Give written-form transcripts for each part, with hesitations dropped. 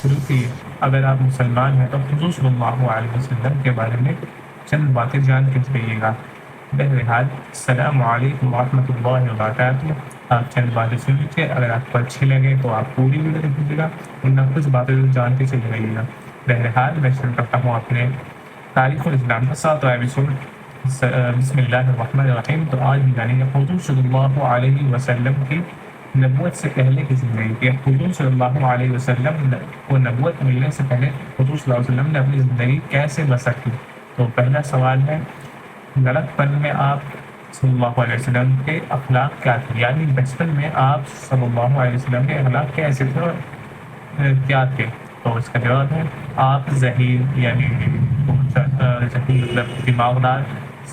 شروع کی۔ اگر آپ مسلمان ہیں تو حضور صلی اللہ علیہ وسلم کے بارے میں چند باتیں جان کے جائیے گا۔ بہرحال السلام علیکم ورحمۃ اللہ وبرکاتہ۔ آپ چند باتیں سن لیجیے، اگر آپ کو اچھی لگے تو آپ پوری ویڈیو دیکھیے گا، ورنہ کچھ باتیں جان کے چلی جائیے گا۔ بہرحال میں شروع کرتا ہوں اپنے تاریخ الاسلام کا 7واں ایپیسوڈ۔ بسم اللہ الرحمن الرحیم۔ تو آج ہم جانیں گے حضور صلی اللہ علیہ وسلم کی نبوت سے پہلے کی زندگی کی۔ حضور صلی اللہ علیہ وسلم کو نبوت ملنے سے پہلے حضور صلی اللہ علیہ وسلم نے اپنی زندگی کیسے بسر کی۔ تو پہلا سوال ہے، غلط پن میں آپ صلی اللہ علیہ وسلم کے اخلاق کیا تھے؟ یعنی بچپن میں آپ صلی اللہ علیہ وسلم کے اخلاق کیسے تھے اور کیا تھے؟ تو اس کا جواب ہے، آپ ذہین یعنی ذہین مطلب دماغدار،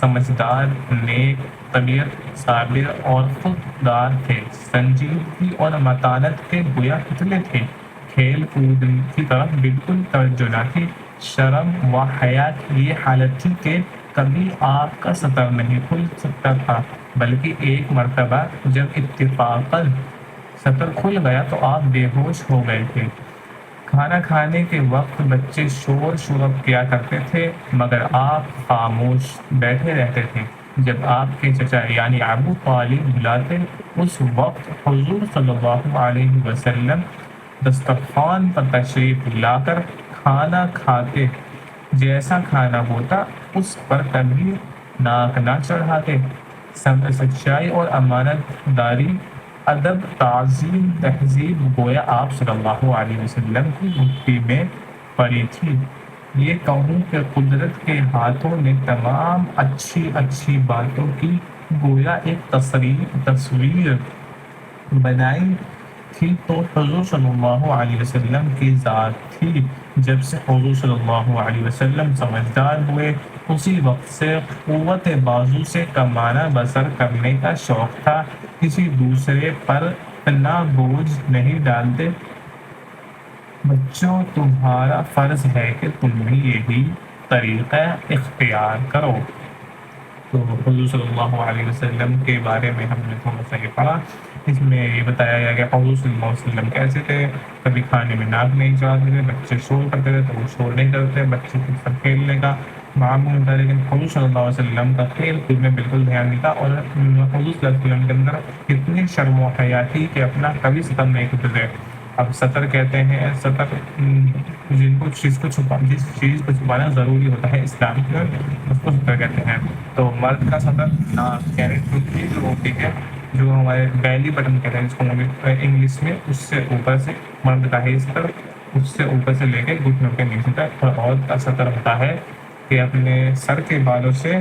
سمجھدار، نیک طبیعت، صابر اور خوددار تھے، سنجیدگی اور متانت کے گویا پتلے تھے، کھیل کود کی طرف بالکل توجہ نہ تھی، شرم و حیا کی یہ حالت تھی کہ کبھی آپ کا سطر نہیں کھل سکتا تھا، بلکہ ایک مرتبہ جب اتفاقاً سطر کھل گیا تو آپ بے ہوش ہو گئے تھے۔ کھانا کھانے کے وقت بچے شور شراب کیا کرتے تھے مگر آپ خاموش بیٹھے رہتے تھے۔ جب آپ کے چچا یعنی ابو طالب بلاتے اس وقت حضور صلی اللہ علیہ وسلم دسترخوان پر تشریف لا کر کھانا کھاتے، جیسا کھانا ہوتا اس پر کبھی ناک نہ چڑھاتے۔ سچائی اور امانت داری، ادب، تعظیم، تہذیب گویا آپ صلی اللہ علیہ وسلم کی مٹھی میں پڑی تھی۔ یہ کہوں کہ قدرت کے ہاتھوں نے تمام اچھی باتوں کی گویا ایک تصویر بنائی تھی تو حضور صلی اللہ علیہ وسلم کی ذات تھی۔ جب سے حضور صلی اللہ علیہ وسلم سمجھدار ہوئے اسی وقت سے قوت بازو سے کمانہ بسر کرنے کا شوق تھا، کسی دوسرے پر اتنا بوجھ نہیں ڈالتے۔ بچوں، تمہارا فرض ہے کہ تم بھی یہی طریقہ اختیار کرو۔ تو حضور صلی اللہ علیہ وسلم کے بارے میں ہم نے تھوڑا سا یہ پڑھا۔ اس میں یہ بتایا گیا کہ حضور صلی اللہ علیہ وسلم کیسے تھے، کبھی کھانے میں ناک نہیں چڑھاتے تھے، بچے شور کرتے تھے تو وہ شور نہیں کرتے، بچے کے ساتھ کھیلنے کا معمول تھا، لیکن حضور صلی اللہ علیہ وسلم کا کھیل کود میں بالکل دھیان نہیں تھا، اور حضور صلی اللہ علیہ وسلم کے اندر اتنی شرم و حیا تھی کہ اپنا کبھی سطر نہیں کھلتے۔ اب سطر کہتے ہیں سطر جس چیز کو چھپانا ضروری ہوتا ہے اسلام میں، اس کو سطر کہتے ہیں۔ تو مرد کا سطر ناک یعنی ٹھنڈی جو ہوتی ہے، جو ہمارے بیلی بٹن کہتے ہیں جس کو انگلش میں، اس سے اوپر سے مرد کا ہے سطر، اس سے اوپر سے لے کے گھٹنوں کے نیچے تک۔ اور عورت کا سطر ہوتا ہے کہ اپنے سر کے بالوں سے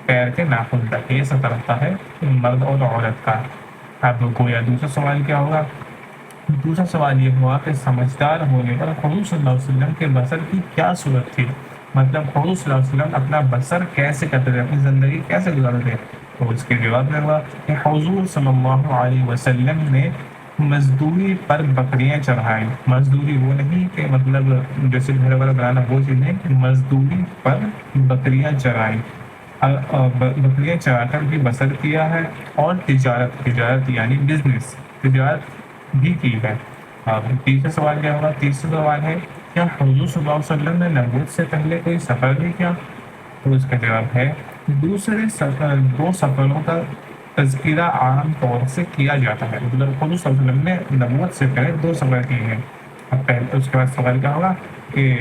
پیر کے ناخن تک، یہ سطر ہوتا ہے مرد اور عورت کا۔ اب گویا دوسرا سوال کیا ہوگا؟ دوسرا سوال یہ ہوا کہ سمجھدار ہونے پر حضور صلی اللہ علیہ وسلم کے بسر کی کیا صورت تھی؟ مطلب حضور صلی اللہ علیہ وسلم اپنا بسر کیسے کرتے تھے، اپنی زندگی کیسے گزارتے تھے؟ تو اس کے جواب میں ہوا کہ حضور صلی اللہ علیہ وسلم نے مزدوری پر بکریاں چڑھائیں۔ مزدوری وہ نہیں کہ مطلب جیسے گھر والا بنانا، وہ چیز نہیں، کہ مزدوری پر بکریاں چرائیں، بکریاں چرا کر بھی بسر کیا ہے، اور تجارت یعنی بزنس، تجارت بھی کی ہے۔ اب تیسرا سوال کیا ہوگا؟ تیسرا سوال ہے، کیا حضور صلی اللہ علیہ وسلم نے نبوت سے پہلے کوئی سفر بھی کیا؟ تو اس کا جواب ہے، دو سفروں کا تذکرہ عام طور سے کیا جاتا ہے۔ مطلب حضور صلی اللہ علیہ وسلم نے نبوت سے پہلے 2 سفر کیے ہیں۔ اب پہلے اس کے بعد سوال کیا ہوگا کہ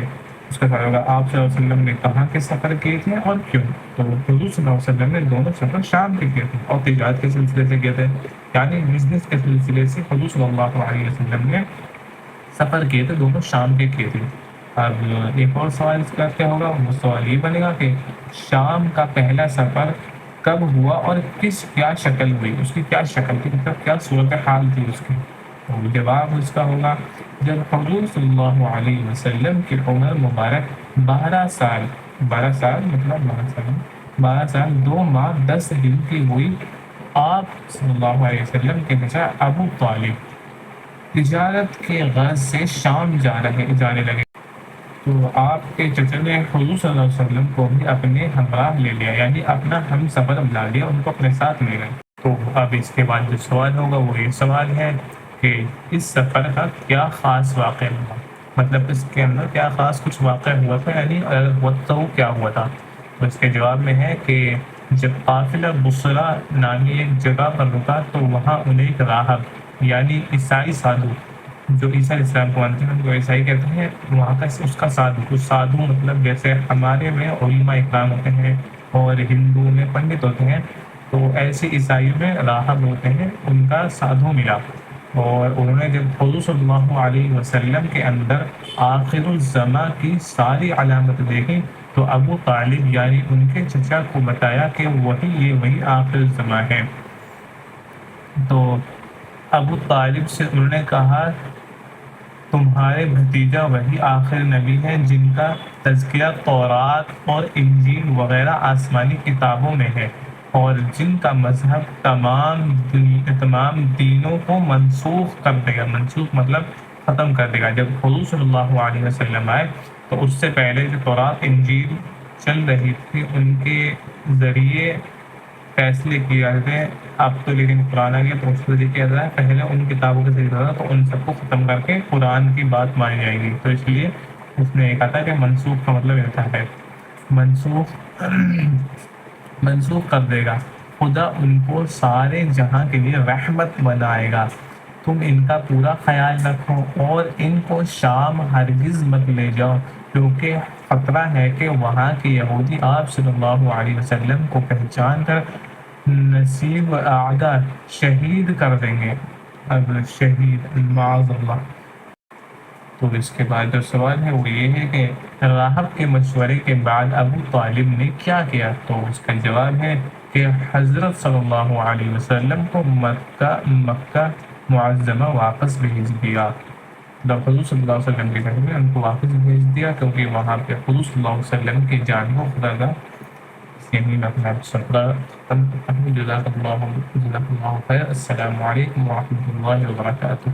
اس کا سوال ہوگا آپ صلی اللہ علیہ وسلم نے کہاں کے سفر کیے تھے اور کیوں؟ تو حضور صلی اللہ علیہ وسلم نے دونوں سفر شام کے کیے تھے اور تجارت کے سلسلے سے کیے تھے، یعنی بزنس کے سلسلے سے حضور صلی اللہ علیہ وسلم نے سفر کیے تھے، دونوں شام کے کیے تھے۔ اب ایک اور سوال اس کا کیا ہوگا؟ وہ سوال یہ بنے گا کہ شام کا پہلا سفر کب ہوا اور کیا شکل ہوئی، اس کی کیا شکل تھی، مطلب کیا صورت حال تھی اس کی؟ تو جواب اس کا ہوگا، جب حضور صلی اللہ علیہ وسلم کی عمر مبارک 12 سال مطلب 12 سال 2 ماہ 10 دن کی ہوئی، آپ صلی اللہ علیہ وسلم کے چچا ابو طالب تجارت کے غرض سے شام جانے لگے، تو آپ کے چچا نے حضور صلی اللہ علیہ وسلم کو بھی اپنے ہمراہ لے لیا، یعنی اپنا ہم سفر بنا لیا، ان کو اپنے ساتھ لے گئے۔ تو اب اس کے بعد جو سوال ہوگا وہ یہ سوال ہے کہ اس سفر کا کیا خاص واقعہ ہوا؟ مطلب اس کے اندر کیا خاص کچھ واقع ہوا تھا، یعنی اگر ہوا تو وہ کیا ہوا تھا؟ تو اس کے جواب میں ہے کہ جب قافلہ بصرہ نامی ایک جگہ پر رکا تو وہاں انہیں ایک راہب یعنی عیسائی سادھو، جو عیسیٰ علیہ السلام کو مانتے ہیں ان کو عیسائی کہتے ہیں، وہاں کا اس کا سادھو، کچھ سادھو مطلب جیسے ہمارے میں علماء اکرام ہوتے ہیں اور ہندوؤں میں پنڈت ہوتے ہیں، تو ایسے عیسائیوں میں راہب ہوتے ہیں، ان کا سادھو ملا، اور انہوں نے جب حضور صلی اللہ علیہ وسلم کے اندر آخر الزماں کی ساری علامت دیکھی تو ابو طالب یعنی ان کے چچا کو بتایا کہ وہی آخر الزماں ہے۔ تو ابو طالب سے انہوں نے کہا تمہارے بھتیجا وہی آخر نبی ہیں جن کا تذکرہ تورات اور انجیل وغیرہ آسمانی کتابوں میں ہے، اور جن کا مذہب تمام دینوں کو منسوخ کر دے گا۔ منسوخ مطلب ختم کر دے گا۔ جب حضور صلی اللہ علیہ وسلم آئے تو اس سے پہلے جو تورات انجیل چل رہی تھی ان کے ذریعے فیصلے کیے جاتے تھے، اب تو لیکن قرآن آ گیا تو اس کو ذکر کیا جاتا ہے، پہلے ان کتابوں کے ذریعے تھا تو ان سب کو ختم کر کے قرآن کی بات مانی جائے گی، تو اس لیے اس نے یہ کہا تھا کہ منسوخ کا مطلب ہوتا ہے منسوخ کر دے گا، خدا ان کو سارے جہاں کے لیے رحمت بنائے گا، تم ان کا پورا خیال رکھو اور ان کو شام ہرگز مت لے جاؤ، کیونکہ خطرہ ہے کہ وہاں کے یہودی آپ صلی اللہ علیہ وسلم کو پہچان کر نصیب اعدا شہید کر دیں گے، اب شہید معاذ اللہ۔ تو اس کے بعد جو سوال ہے وہ یہ ہے کہ راہب کے مشورے کے بعد ابو طالب نے کیا کیا؟ تو اس کا جواب ہے کہ حضرت صلی اللہ علیہ وسلم کو مکہ معظمہ واپس بھیج دیا، جب حضور صلی اللہ علیہ وسلم کے گھر میں ان کو واپس بھیج دیا، کیونکہ وہاں پہ حضور صلی اللہ علیہ وسلم کی جان کو خدا کا یعنی اپنا ختم کرتا ہوں۔ جزاک اللہ خیر، السلام علیکم ورحمۃ اللہ وبرکاتہ۔